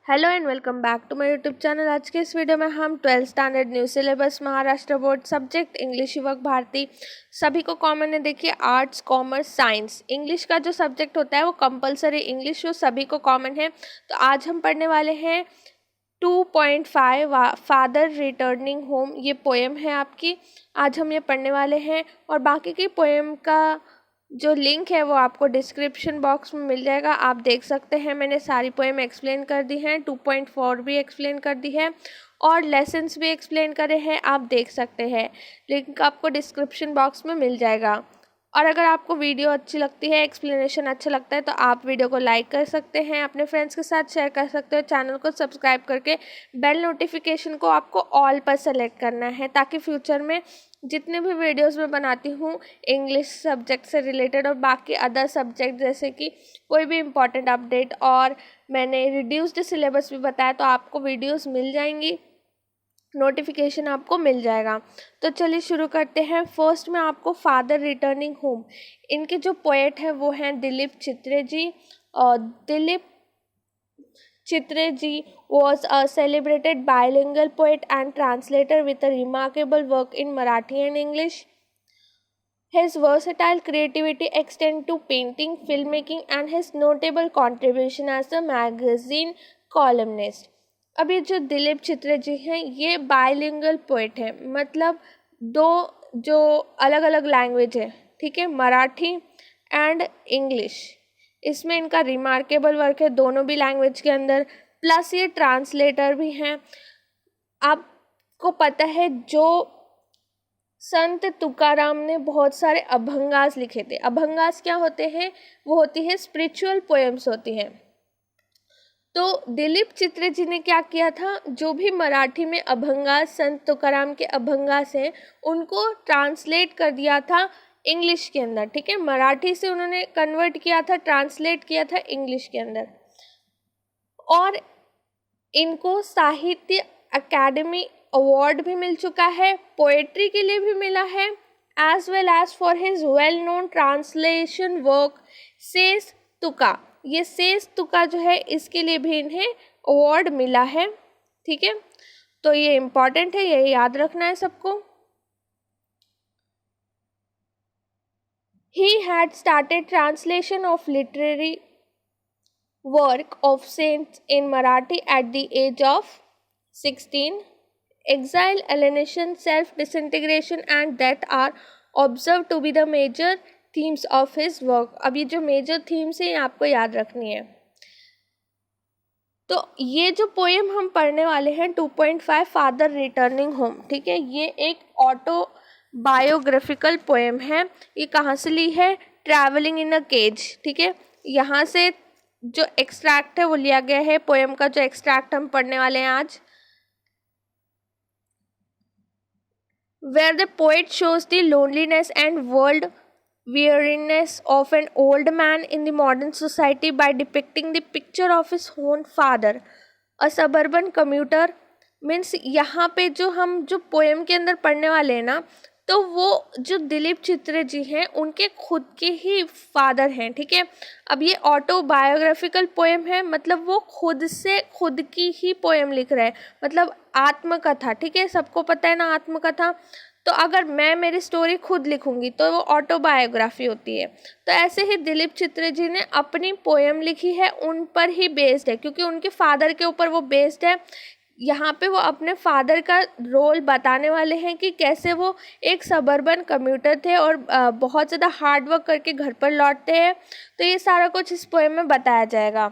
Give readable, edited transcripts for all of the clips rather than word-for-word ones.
Hello and welcome back to my YouTube channel. आज के इस वीडियो में हम 12th standard new syllabus Maharashtra board subject English Yuvak Bharati सभी को कॉमन है। देखिए आर्ट्स कॉमर्स साइंस इंग्लिश का जो सब्जेक्ट होता है वो कंपलसरी इंग्लिश वो सभी को कॉमन है। तो आज हम पढ़ने वाले हैं 2.5 फादर रिटर्निंग होम। ये पोएम है आपकी, आज हम ये पढ़ने वाले हैं और बाकी की पोएम का जो लिंक है वो आपको डिस्क्रिप्शन बॉक्स में मिल जाएगा, आप देख सकते हैं। मैंने सारी पोएम एक्सप्लेन कर दी हैं, 2.4 भी एक्सप्लेन कर दी है और लेसन्स भी एक्सप्लेन करे हैं, आप देख सकते हैं। लिंक आपको डिस्क्रिप्शन बॉक्स में मिल जाएगा। और अगर आपको वीडियो अच्छी लगती है, एक्सप्लेनेशन अच्छा लगता है तो आप वीडियो को लाइक कर सकते हैं, अपने फ्रेंड्स के साथ शेयर कर सकते हो। चैनल को सब्सक्राइब करके बेल नोटिफिकेशन को आपको ऑल पर सेलेक्ट करना है ताकि फ्यूचर में जितने भी वीडियोस मैं बनाती हूँ इंग्लिश सब्जेक्ट से रिलेटेड और बाकी अदर सब्जेक्ट जैसे कि कोई भी इम्पॉर्टेंट अपडेट और मैंने रिड्यूस्ड सिलेबस भी बताया तो आपको वीडियोस मिल जाएंगी, नोटिफिकेशन आपको मिल जाएगा। तो चलिए शुरू करते हैं। फर्स्ट में आपको फादर रिटर्निंग होम, इनके जो पोएट हैं वो हैं दिलीप चित्रे जी। और दिलीप चित्रे जी was a celebrated bilingual poet and translator with a remarkable work in Marathi and English. His versatile creativity extends to painting, filmmaking and his notable contribution as a magazine columnist. अब ये जो दिलीप चित्रे जी हैं ये bilingual poet हैं, मतलब दो जो अलग अलग लैंग्वेज है, ठीक है, मराठी एंड इंग्लिश, इसमें इनका रिमार्केबल वर्क है दोनों भी लैंग्वेज के अंदर, प्लस ये ट्रांसलेटर भी हैं। आपको पता है जो संत तुकाराम ने बहुत सारे अभंगास लिखे थे। अभंगास क्या होते हैं? वो होती है स्पिरिचुअल पोएम्स होती हैं। तो दिलीप चित्रे जी ने क्या किया था, जो भी मराठी में अभंगास संत तुकाराम के अभंगास हैं उनको ट्रांसलेट कर दिया था इंग्लिश के अंदर, ठीक है। मराठी से उन्होंने कन्वर्ट किया था, ट्रांसलेट किया था इंग्लिश के अंदर। और इनको साहित्य अकादमी अवार्ड भी मिल चुका है, पोएट्री के लिए भी मिला है, as well as for his well known translation work sage Tuka. ये सेज तुका जो है इसके लिए भी इन्हें अवार्ड मिला है, ठीक है। तो ये इम्पॉर्टेंट है, यही याद रखना है सबको। He had started translation of literary work of saints in Marathi at the age of 16. Exile, alienation, self-disintegration and death are observed to be the major themes of his work. अब ये जो major themes हैं ये आपको याद रखनी है। तो ये जो पोएम हम पढ़ने वाले हैं 2.5 फादर रिटर्निंग होम, ठीक है, ये एक ऑटो बायोग्राफिकल पोएम है। ये कहाँ से ली है? ट्रैवलिंग इन अ केज, ठीक है। यहाँ से जो एक्सट्रैक्ट है वो लिया गया है। पोएम का जो एक्सट्रैक्ट हम पढ़ने वाले हैं आज, where the poet shows the loneliness and world weariness of an old man in the modern society by depicting the picture of his own father, a suburban commuter. Means यहाँ पे जो हम जो पोएम के अंदर पढ़ने वाले हैं ना, तो वो जो दिलीप चित्रे जी हैं उनके खुद के ही फादर हैं, ठीक है। अब ये ऑटोबायोग्राफिकल पोएम है, मतलब वो खुद से खुद की ही पोएम लिख रहे हैं, मतलब आत्मकथा, ठीक है। सबको पता है ना आत्मकथा, तो अगर मैं मेरी स्टोरी खुद लिखूंगी तो वो ऑटोबायोग्राफी होती है। तो ऐसे ही दिलीप चित्रे जी ने अपनी पोएम लिखी है, उन पर ही बेस्ड है, क्योंकि उनके फादर के ऊपर वो बेस्ड है। यहाँ पे वो अपने फादर का रोल बताने वाले हैं कि कैसे वो एक सबर्बन कम्यूटर थे और बहुत ज़्यादा हार्ड वर्क करके घर पर लौटते हैं। तो ये सारा कुछ इस पोएम में बताया जाएगा।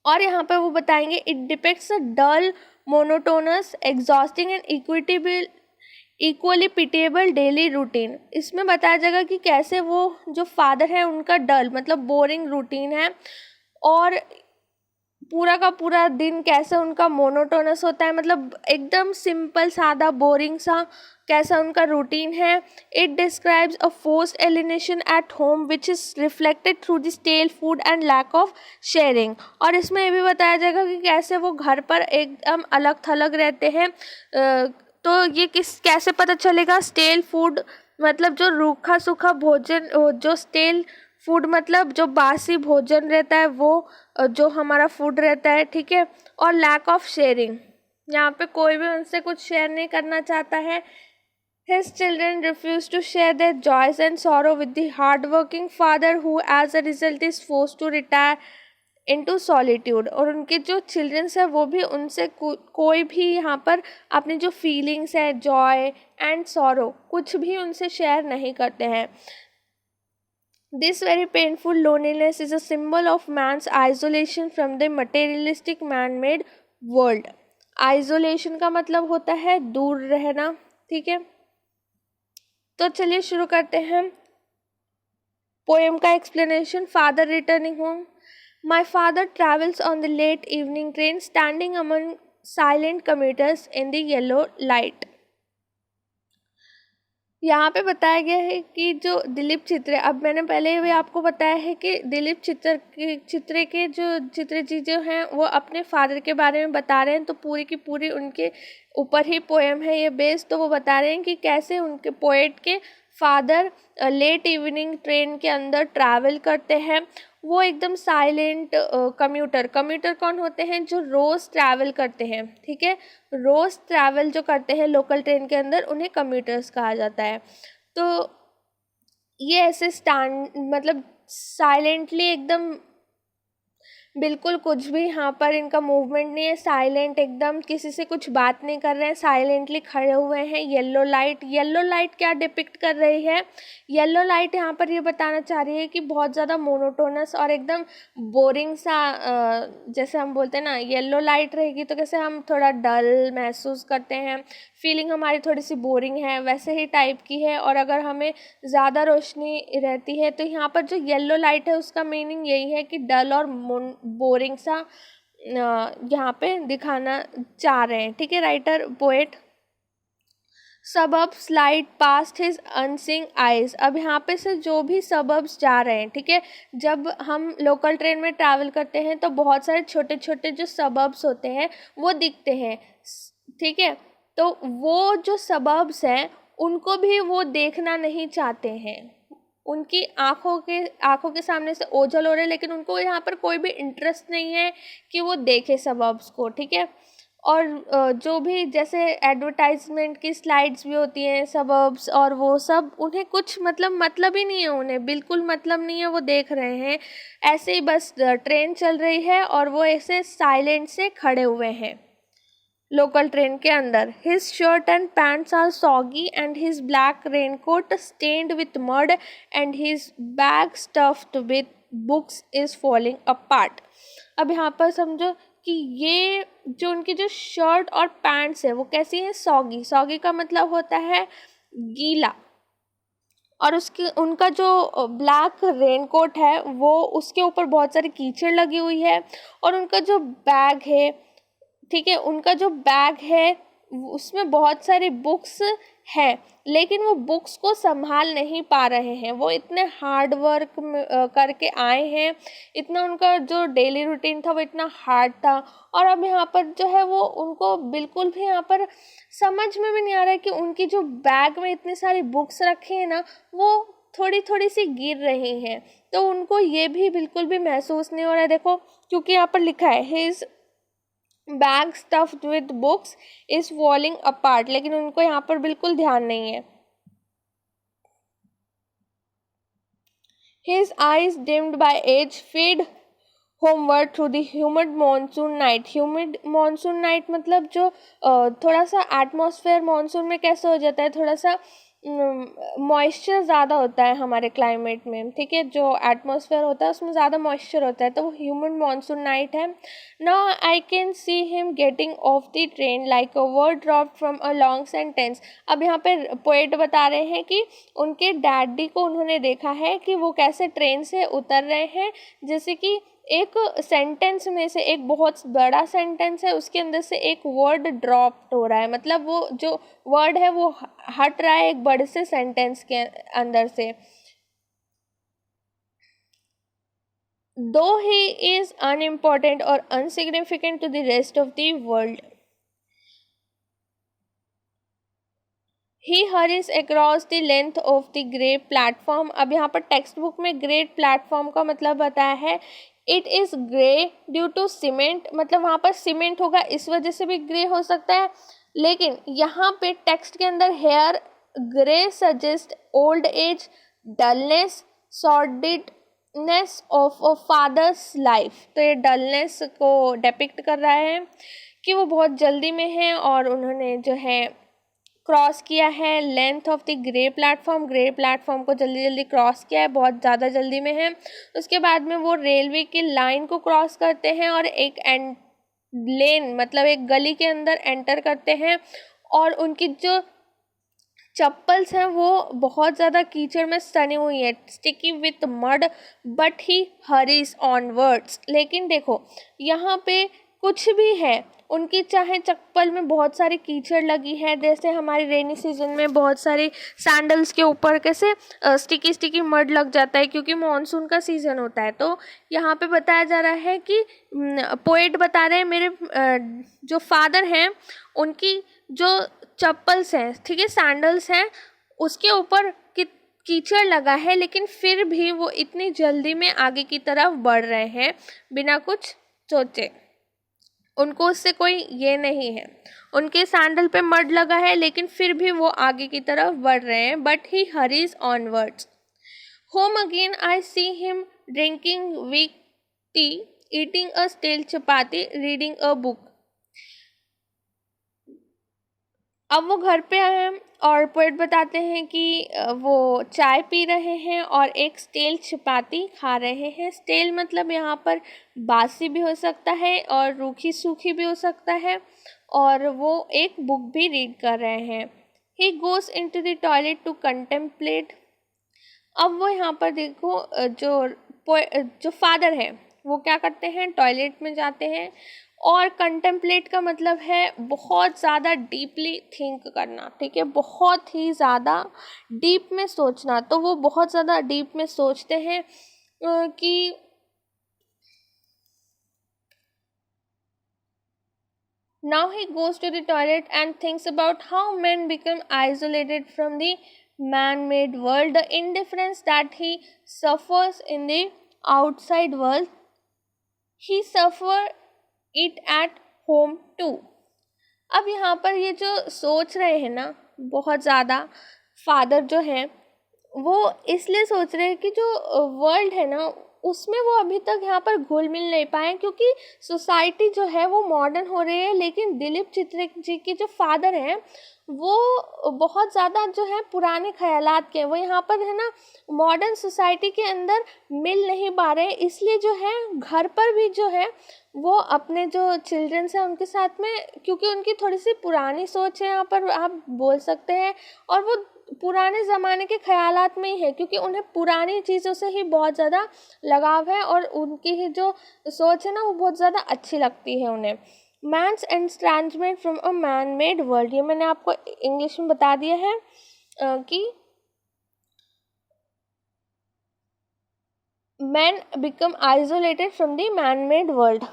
और यहाँ पे वो बताएंगे it depicts a dull monotonous exhausting and equally pitiable daily routine. इसमें बताया जाएगा कि कैसे वो जो फादर है उनका डल मतलब बोरिंग रूटीन है और पूरा का पूरा दिन कैसे उनका मोनोटोनस होता है, मतलब एकदम सिंपल सादा बोरिंग सा कैसा उनका रूटीन है। It describes a forced alienation at home which is reflected through the stale food and lack of sharing. और इसमें ये भी बताया जाएगा कि कैसे वो घर पर एकदम अलग थलग रहते हैं। तो ये कैसे पता चलेगा? स्टेल फूड मतलब जो रूखा सूखा भोजन, जो स्टेल फूड मतलब जो बासी भोजन रहता है वो जो हमारा फूड रहता है, ठीक है। और लैक ऑफ शेयरिंग, यहाँ पे कोई भी उनसे कुछ शेयर नहीं करना चाहता है। His children refuse to share their joys and sorrow with the hard-working father who as a result is forced to retire into solitude। और उनके जो चिल्ड्रंस है वो भी उनसे कोई भी यहाँ पर अपनी जो फीलिंग्स है, जॉय एंड सॉरो, कुछ भी उनसे शेयर नहीं करते हैं। This very painful loneliness is a symbol of man's isolation from the materialistic man-made world। Isolation का मतलब होता है दूर रहना, ठीक है। तो चलिए शुरू करते हैं पोएम का explanation. Father returning home. My father travels on the late evening train standing among silent commuters in the yellow light. यहाँ पे बताया गया है कि जो दिलीप चित्रे, अब मैंने पहले भी आपको बताया है कि दिलीप चित्रे के जो चित्रे जी जो हैं वो अपने फादर के बारे में बता रहे हैं, तो पूरी की पूरी उनके ऊपर ही पोएम है ये बेस। तो वो बता रहे हैं कि कैसे उनके पोएट के फादर लेट इवनिंग ट्रेन के अंदर ट्रैवल करते हैं। वो एकदम साइलेंट कम्यूटर कौन होते हैं? जो रोज़ ट्रैवल करते हैं, ठीक है। रोज़ ट्रैवल जो करते हैं लोकल ट्रेन के अंदर, उन्हें कम्यूटर्स कहा जाता है। तो ये ऐसे मतलब साइलेंटली एकदम बिल्कुल कुछ भी यहाँ पर इनका मूवमेंट नहीं है, साइलेंट एकदम, किसी से कुछ बात नहीं कर रहे हैं, साइलेंटली खड़े हुए हैं। येलो लाइट क्या डिपिक्ट कर रही है? येलो लाइट यहाँ पर ये बताना चाह रही है कि बहुत ज़्यादा मोनोटोनस और एकदम बोरिंग सा, जैसे हम बोलते हैं ना येलो लाइट रहेगी तो कैसे हम थोड़ा डल महसूस करते हैं, फीलिंग हमारी थोड़ी सी बोरिंग है, वैसे ही टाइप की है। और अगर हमें ज़्यादा रोशनी रहती है तो यहाँ पर जो येलो लाइट है उसका मीनिंग यही है कि डल और बोरिंग सा यहाँ पे दिखाना चाह रहे हैं, ठीक है, writer poet. Suburbs light past his unseeing eyes. अब यहाँ पे से जो भी सबब्स जा रहे हैं, ठीक है, जब हम लोकल ट्रेन में ट्रैवल करते हैं तो बहुत सारे छोटे छोटे जो सबब्स होते हैं वो दिखते हैं, ठीक है। तो वो जो सबब्स हैं उनको भी वो देखना नहीं चाहते हैं, उनकी आँखों के सामने से ओझल हो रहे हैं, लेकिन उनको यहाँ पर कोई भी इंटरेस्ट नहीं है कि वो देखे सबब्स को, ठीक है। और जो भी जैसे एडवर्टाइजमेंट की स्लाइड्स भी होती हैं सबब्स और वो सब, उन्हें कुछ मतलब ही नहीं है, उन्हें बिल्कुल मतलब नहीं है, वो देख रहे हैं ऐसे ही बस ट्रेन चल रही है और वो ऐसे साइलेंट से खड़े हुए हैं लोकल ट्रेन के अंदर। His shirt and pants are soggy and his black raincoat stained with mud and his bag stuffed with books is falling apart. अब यहाँ पर समझो कि ये जो उनकी जो शर्ट और पैंट्स है वो कैसी है? सॉगी का मतलब होता है गीला। और उनका जो ब्लैक रेनकोट है वो उसके ऊपर बहुत सारी कीचड़ लगी हुई है। और उनका जो बैग है, ठीक है, उनका जो बैग है उसमें बहुत सारी बुक्स है, लेकिन वो बुक्स को संभाल नहीं पा रहे हैं। वो इतने हार्ड वर्क करके आए हैं, इतना उनका जो डेली रूटीन था वो इतना हार्ड था, और अब यहाँ पर जो है वो उनको बिल्कुल भी यहाँ पर समझ में भी नहीं आ रहा है कि उनकी जो बैग में इतनी सारी बुक्स रखी है ना वो थोड़ी थोड़ी सी गिर रही हैं। तो उनको ये भी बिल्कुल भी महसूस नहीं हो रहा है। देखो, क्योंकि यहाँ पर लिखा है his bag stuffed with books is falling apart, लेकिन उनको यहाँ पर बिल्कुल ध्यान नहीं है। His eyes dimmed by age fade homeward through the humid monsoon night। humid monsoon night मतलब जो थोड़ा सा एटमॉस्फेयर मानसून में कैसे हो जाता है, थोड़ा सा मॉइस्चर ज़्यादा होता है हमारे क्लाइमेट में, ठीक है, जो एटमॉस्फेयर होता है उसमें ज़्यादा मॉइस्चर होता है, तो वो ह्यूमन मानसून नाइट है। Now I can see him getting off the train like a word dropped from a long sentence. अब यहाँ पे पोएट बता रहे हैं कि उनके डैडी को उन्होंने देखा है कि वो कैसे ट्रेन से उतर रहे हैं, जैसे कि एक सेंटेंस में से एक बहुत बड़ा सेंटेंस है उसके अंदर से एक वर्ड ड्रॉप हो रहा है, मतलब वो जो वर्ड है वो हट रहा है एक बड़े से सेंटेंस के अंदर से। Though he is unimportant or insignificant to the rest of the world, he hurries across the length of the grey platform। अब यहाँ पर टेक्स्ट बुक में ग्रे प्लेटफॉर्म का मतलब बताया है it is grey due to cement, मतलब वहाँ पर सीमेंट होगा इस वजह से भी ग्रे हो सकता है। लेकिन यहाँ पे टेक्स्ट के अंदर hair grey suggest old age, dullness, sordidness of a father's life. तो ये डलनेस को डिपिक्ट कर रहा है कि वो बहुत जल्दी में है और उन्होंने जो है क्रॉस किया है length of the grey platform को जल्दी जल्दी क्रॉस किया है, बहुत ज़्यादा जल्दी में है। उसके बाद में वो रेलवे की लाइन को क्रॉस करते हैं और एक लेन मतलब एक गली के अंदर एंटर करते हैं और उनकी जो चप्पल्स हैं वो बहुत ज़्यादा कीचड़ में सनी हुई है, sticky with mud, but he hurries onwards. लेकिन देखो यहाँ पे कुछ भी है, उनकी चाहे चप्पल में बहुत सारी कीचड़ लगी है, जैसे हमारी रेनी सीजन में बहुत सारी सैंडल्स के ऊपर कैसे स्टिकी मड लग जाता है क्योंकि मॉनसून का सीज़न होता है। तो यहाँ पे बताया जा रहा है कि पोएट बता रहे हैं मेरे जो फादर हैं उनकी जो चप्पल्स हैं, ठीक है, सैंडल्स हैं, उसके ऊपर कीचड़ लगा है लेकिन फिर भी वो इतनी जल्दी में आगे की तरफ बढ़ रहे हैं बिना कुछ सोचे। उनको उससे कोई ये नहीं है, उनके सैंडल पे मड लगा है लेकिन फिर भी वो आगे की तरफ बढ़ रहे हैं। But he hurries onwards. Home again I see him drinking weak tea, eating a stale chapati, reading a book. अब वो घर पे आए हैं और पोएट बताते हैं कि वो चाय पी रहे हैं और एक स्टेल चपाती खा रहे हैं। स्टेल मतलब यहाँ पर बासी भी हो सकता है और रूखी सूखी भी हो सकता है, और वो एक बुक भी रीड कर रहे हैं। He goes into the toilet to contemplate. अब वो यहाँ पर देखो जो फादर है वो क्या करते हैं, टॉयलेट में जाते हैं, और कंटेम्पलेट का मतलब है बहुत ज़्यादा डीपली थिंक करना, ठीक है, बहुत ही ज़्यादा डीप में सोचना। तो वो बहुत ज़्यादा डीप में सोचते हैं कि now he goes to the toilet and thinks about how men become isolated from the man-made world, the indifference that he suffers in the outside world, he suffer it at home too। अब यहाँ पर ये जो सोच रहे हैं ना बहुत ज़्यादा फादर जो हैं, वो इसलिए सोच रहे हैं कि जो वर्ल्ड है ना उसमें वो अभी तक यहाँ पर घुल मिल नहीं पाए क्योंकि सोसाइटी जो है वो मॉडर्न हो रही है, लेकिन दिलीप चित्रिक जी के जो फादर हैं वो बहुत ज़्यादा जो है पुराने ख्यालात के, वो यहाँ पर है ना मॉडर्न सोसाइटी के अंदर मिल नहीं पा रहे, इसलिए जो है घर पर भी जो है वो अपने जो चिल्ड्रंस हैं उनके साथ में, क्योंकि उनकी थोड़ी सी पुरानी सोच है यहाँ पर आप बोल सकते हैं, और वो पुराने ज़माने के ख्यालात में ही है क्योंकि उन्हें पुरानी चीज़ों से ही बहुत ज़्यादा लगाव है और उनकी ही जो सोच है ना वो बहुत ज़्यादा अच्छी लगती है उन्हें। Man's estrangement from a man made world, ये मैंने आपको इंग्लिश में बता दिया है कि men become isolated from the man-made world.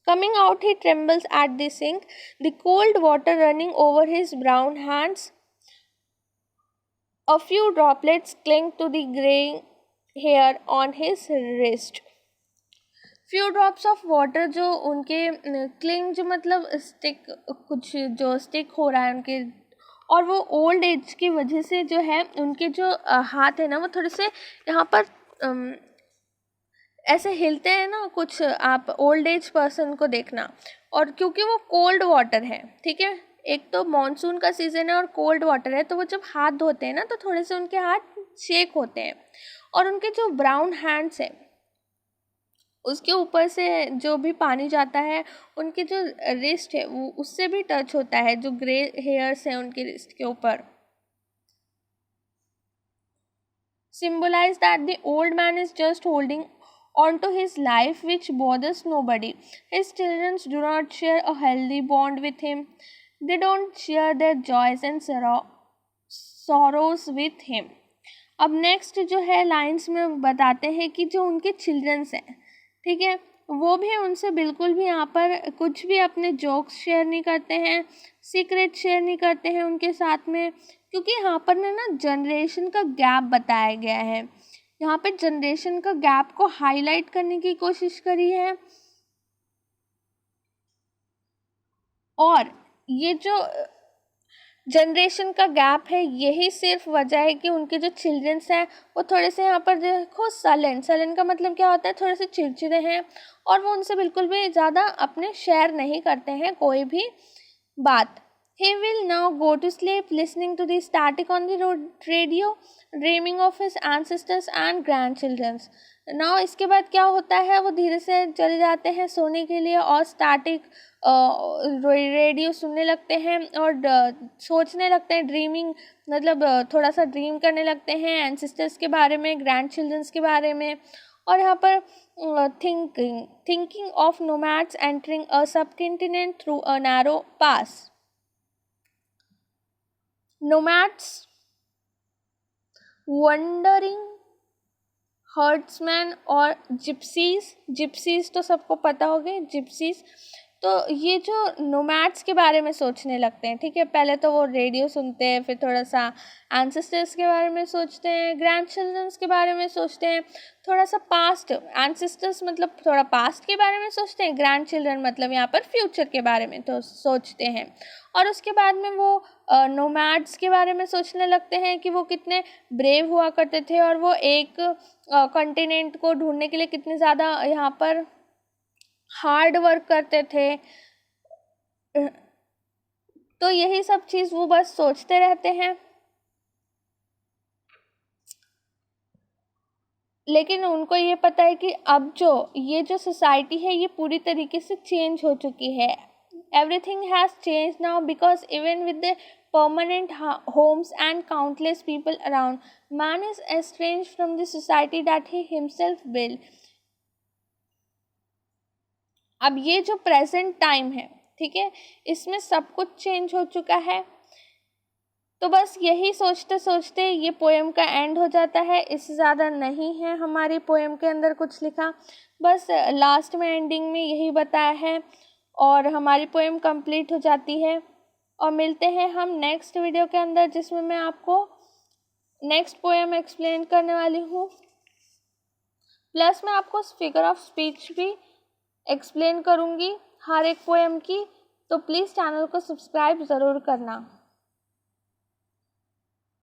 Coming out, he trembles at the sink, the cold water running over his brown hands. A few droplets cling to the grey hair on his wrist. Few drops of water जो उनके cling जो मतलब stick, कुछ जो stick हो रहा है उनके, और वो ओल्ड एज की वजह से जो है उनके जो हाथ है ना वो थोड़े से यहाँ पर ऐसे हिलते हैं ना कुछ, आप ओल्ड एज पर्सन को देखना, और क्योंकि वो कोल्ड वाटर है, ठीक है, एक तो मॉनसून का सीज़न है और कोल्ड वाटर है, तो वो जब हाथ धोते हैं ना तो थोड़े से उनके हाथ शेक होते हैं, और उनके जो ब्राउन हैंड्स हैं उसके ऊपर से जो भी पानी जाता है उनके जो रिस्ट है वो उससे भी टच होता है, जो ग्रे हेयर्स हैं उनके रिस्ट के ऊपर। symbolize that the old man is just holding on to his life which bothers nobody. His children do not share a healthy bond with him. They don't share their joys and sorrows with him. अब next जो है lines में बताते हैं कि जो उनके children's हैं, ठीक है, वो भी उनसे बिल्कुल भी यहाँ पर कुछ भी अपने जोक्स शेयर नहीं करते हैं, सीक्रेट शेयर नहीं करते हैं उनके साथ में, क्योंकि यहाँ पर ना जनरेशन का गैप बताया गया है। यहाँ पे जनरेशन का गैप को हाईलाइट करने की कोशिश करी है। और ये जो जनरेशन का गैप है, यही सिर्फ वजह है कि उनके जो चिल्ड्रंस हैं वो थोड़े से यहाँ पर देखो सलन का मतलब क्या होता है, थोड़े से चिड़चिड़े हैं, और वो उनसे बिल्कुल भी ज़्यादा अपने शेयर नहीं करते हैं कोई भी बात। He will now go to sleep listening to the static on the radio, dreaming of his ancestors and grandchildren. Now इसके बाद क्या होता है, वो धीरे से चले जाते हैं सोने के लिए और स्टैटिक रेडियो सुनने लगते हैं और सोचने लगते हैं, ड्रीमिंग मतलब थोड़ा सा ड्रीम करने लगते हैं एंसेस्टर्स के बारे में, ग्रैंड चिल्ड्रंस के बारे में। और यहाँ पर thinking of nomads entering a subcontinent through a narrow pass. Nomads, wandering herdsmen और जिप्सीज तो सबको पता होगा, जिप्सीज। तो ये जो नोमैड्स के बारे में सोचने लगते हैं, ठीक है, पहले तो वो रेडियो सुनते हैं, फिर थोड़ा सा एंसेस्टर्स के बारे में सोचते हैं, ग्रैंड चिल्ड्रंस के बारे में सोचते हैं, थोड़ा सा पास्ट, एंसेस्टर्स मतलब थोड़ा पास्ट के बारे में सोचते हैं, ग्रैंड चिल्ड्रन मतलब यहाँ पर फ्यूचर के बारे में तो सोचते हैं। और उसके बाद में वो नोमैड्स के बारे में सोचने लगते हैं कि वो कितने ब्रेव हुआ करते थे और वो एक कॉन्टिनेंट को ढूंढने के लिए कितने ज़्यादा यहाँ पर हार्ड वर्क करते थे। तो यही सब चीज़ वो बस सोचते रहते हैं। लेकिन उनको ये पता है कि अब ये जो सोसाइटी है ये पूरी तरीके से चेंज हो चुकी है। Everything has changed now because even with the permanent homes and countless people around, man is estranged from the society that he himself built. अब ये जो प्रेजेंट टाइम है, ठीक है, इसमें सब कुछ चेंज हो चुका है। तो बस यही सोचते सोचते ये पोएम का एंड हो जाता है। इससे ज़्यादा नहीं है हमारी पोएम के अंदर कुछ लिखा, बस लास्ट में एंडिंग में यही बताया है और हमारी पोएम कंप्लीट हो जाती है। और मिलते हैं हम नेक्स्ट वीडियो के अंदर, जिसमें मैं आपको नेक्स्ट पोएम एक्सप्लेन करने वाली हूँ, प्लस मैं आपको फिगर ऑफ स्पीच भी एक्सप्लेन करूँगी हर एक पोएम की। तो प्लीज़ चैनल को सब्सक्राइब ज़रूर करना।